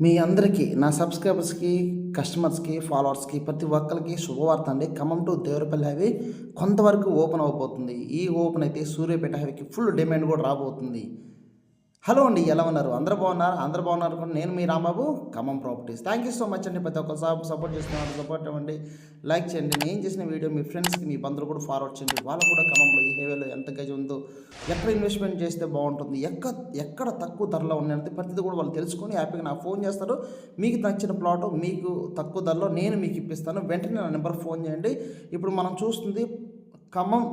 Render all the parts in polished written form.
మీ అందరికీ నా సబ్స్క్రైబర్స్‌కి, కస్టమర్స్‌కి, ఫాలోవర్స్‌కి ప్రతి ఒక్కరికి శుభవార్త అండి. ఖమ్మం టు దేవరపల్లి హైవే కొంతవరకు ఓపెన్ అవ్వబోతుంది. ఈ ఓపెన్ అయితే సూర్యాపేట హైవేకి ఫుల్ డిమాండ్ కూడా రాబోతుంది. హలో అండి, ఎలా ఉన్నారు? అందరూ బాగున్నారా? అందరూ బాగున్నారు అనుకుంటే నేను మీ Rambabu, Khammam properties. Thank you so much అండి. ప్రతి ఒక్కరు సపోర్ట్ చేస్తున్నారు. సపోర్ట్ ఇవ్వండి, లైక్ చేయండి. నేను చేసిన వీడియో మీ ఫ్రెండ్స్కి, మీ బంధువులు కూడా ఫార్వర్డ్ చేయండి. వాళ్ళు కూడా ఖమ్మంలో ఈ హైవేలో ఎంత గజం ఉందో, ఎక్కడ ఇన్వెస్ట్మెంట్ చేస్తే బాగుంటుంది, ఎక్కడ తక్కువ ధరలో ఉన్నాయంటే ప్రతిదీ కూడా వాళ్ళు తెలుసుకొని హ్యాపీగా నాకు ఫోన్ చేస్తారు. మీకు నచ్చిన ప్లాట్ మీకు తక్కువ ధరలో నేను మీకు ఇప్పిస్తాను. వెంటనే నా నెంబర్ ఫోన్ చేయండి. ఇప్పుడు మనం చూస్తుంది ఖమ్మం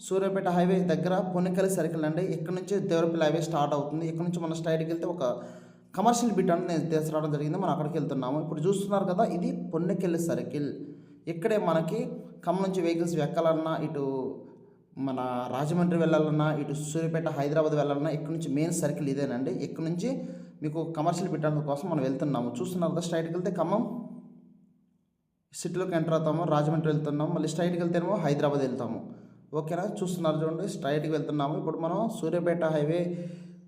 సూర్యాపేట హైవే దగ్గర పొన్నికల్లి సర్కిల్ అండి. ఇక్కడ నుంచి దేవరపల్లి హైవే స్టార్ట్ అవుతుంది. ఇక్కడ నుంచి మనం స్ట్రైట్కి వెళ్తే ఒక కమర్షియల్ బిట్ అని నేను తీసుకురావడం జరిగింది. మనం అక్కడికి వెళ్తున్నాము. ఇప్పుడు చూస్తున్నారు కదా, ఇది పొన్నికల్లి సర్కిల్. ఇక్కడే మనకి ఖమ్మం నుంచి వెహికల్స్ ఎక్కాలన్నా, ఇటు మన రాజమండ్రి వెళ్ళాలన్నా, ఇటు సూర్యాపేట హైదరాబాద్ వెళ్ళాలన్నా ఇక్కడ నుంచి మెయిన్ సర్కిల్ ఇదేనండి. ఇక్కడ నుంచి మీకు కమర్షియల్ బిట్ కోసం మనం వెళ్తున్నాము. చూస్తున్నారు కదా, స్ట్రైట్కి వెళ్తే ఖమ్మం సిటీలోకి ఎంటర్ అవుతాము. రాజమండ్రి వెళ్తున్నాము. మళ్ళీ స్ట్రైట్కి వెళ్తేనేమో హైదరాబాద్ వెళ్తాము. ఓకేనా, చూస్తున్నారు చూడండి, స్ట్రైట్కి వెళ్తున్నాము. ఇప్పుడు మనం సూర్యాపేట హైవే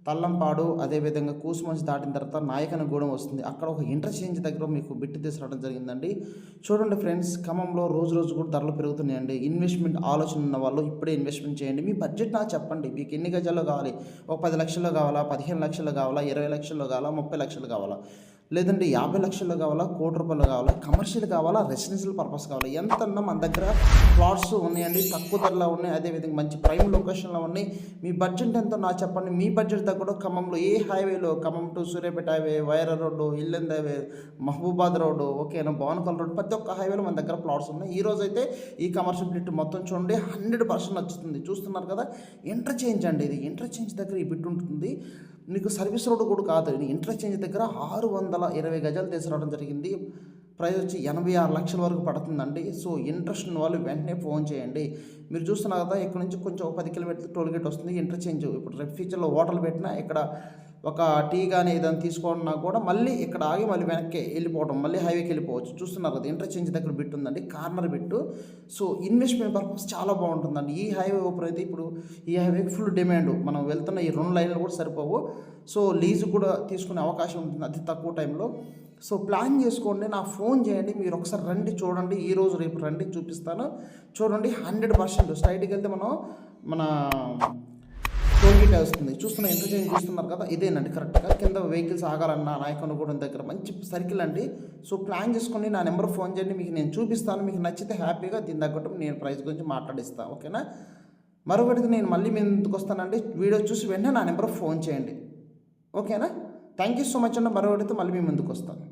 తల్లంపాడు, అదేవిధంగా కూసుమంచి దాటిన తర్వాత నాయకనగూడెం వస్తుంది. అక్కడ ఒక ఇంటర్చేంజ్ దగ్గర మీకు బిట్టు తీసుకురావడం జరిగిందండి. చూడండి ఫ్రెండ్స్, ఖమ్మంలో రోజు రోజు కూడా ధరలు పెరుగుతున్నాయండి. ఇన్వెస్ట్మెంట్ ఆలోచన ఉన్న వాళ్ళు ఇప్పుడే ఇన్వెస్ట్మెంట్ చేయండి. మీ బడ్జెట్ నాకు చెప్పండి, మీకు ఎన్ని గజాల్లో కావాలి? ఒక 10 లక్షల్లో కావాలా, 15 లక్షల్లో కావాలా, 20 లక్షల్లో కావాలా, 30 లక్షలు కావాలా, లేదంటే 50 లక్షల్లో కావాలా, ₹1,00,00,000 కావాలా, కమర్షియల్ కావాలా, రెసిడెన్షియల్ పర్పస్ కావాలా? ఎంతన్నా మన దగ్గర ప్లాట్స్ ఉన్నాయండి, తక్కువ ధరలో ఉన్నాయి, అదేవిధంగా మంచి ప్రైమ్ లొకేషన్లో ఉన్నాయి. మీ బడ్జెట్ ఎంతో నాకు చెప్పండి. మీ బడ్జెట్ తగ్గ ఖమ్మంలో ఏ హైవేలో, Khammam to Suryapet highway, Wyra road, Yellandu highway, Mahabubabad road, ఓకేనా, భవనపల్లి రోడ్డు, ప్రతి ఒక్క హైవేలో మన దగ్గర ప్లాట్స్ ఉన్నాయి. ఈ రోజు అయితే ఈ కమర్షియల్ బిట్ మొత్తం చూడండి 100% నచ్చుతుంది. చూస్తున్నారు కదా, ఇంటర్చేంజ్ అండి. ఇది ఇంటర్చేంజ్ దగ్గర ఈ బిట్ ఉంటుంది. మీకు సర్వీస్ రోడ్డు కూడా కాదు, ఇంటర్చేంజ్ దగ్గర 620 గజాలు తీసుకురావడం జరిగింది. ప్రైస్ వచ్చి 86 లక్షల వరకు పడుతుందండి. సో ఇంట్రెస్ట్ ఉన్న వాళ్ళు వెంటనే ఫోన్ చేయండి. మీరు చూస్తున్నారు కదా, ఇక్కడ నుంచి కొంచెం 10 కిలోమీటర్లు టోల్ గేట్ వస్తుంది. ఇంటర్చేంజ్ ఇప్పుడు రేపు ఫ్యూచర్లో హోటల్ పెట్టినా, ఇక్కడ ఒక టీ కానీ ఏదైనా తీసుకోవడం కూడా మళ్ళీ ఇక్కడ ఆగి మళ్ళీ వెనక్కి వెళ్ళిపోవడం, మళ్ళీ హైవేకి వెళ్ళిపోవచ్చు. చూస్తున్నారు కదా, ఇంటర్చేంజ్ దగ్గర బిట్ ఉందండి, corner bit. So investment purpose చాలా బాగుంటుందండి. ఈ హైవే ఓపెన్ అయితే ఇప్పుడు ఈ హైవేకి ఫుల్ డిమాండ్. మనం వెళ్తున్న ఈ 2 లైన్లు కూడా సరిపోవు. సో లీజు కూడా తీసుకునే అవకాశం ఉంటుంది అతి తక్కువ టైంలో. సో ప్లాన్ చేసుకోండి, నాకు ఫోన్ చేయండి. మీరు ఒకసారి రండి, చూడండి. ఈరోజు రేపు రండి, చూపిస్తాను. చూడండి 100% స్ట్రైట్కి వెళ్తే మన టోల్గేట్ వస్తుంది. చూస్తున్న ఇంటర్చేంజ్ చూస్తున్నారు కదా, ఇదేనండి కరెక్ట్గా. కింద వెహికల్స్ ఆగాలన్నా నాయకనగూడెం దగ్గర మంచి సర్కిల్ అండి. సో ప్లాన్ చేసుకొని నా నెంబర్ ఫోన్ చేయండి, మీకు నేను చూపిస్తాను. మీకు నచ్చితే హ్యాపీగా దీని తగ్గట్టు నేను ప్రైస్ గురించి మాట్లాడిస్తాను. ఓకేనా, మరొకటికి నేను మళ్ళీ మీ ముందుకు వస్తానండి. వీడియో చూసి వెంటనే నా నెంబర్ ఫోన్ చేయండి. ఓకేనా, థ్యాంక్ యూ సో మచ్ అండి. మరొకటితో మళ్ళీ మీ ముందుకు వస్తాను.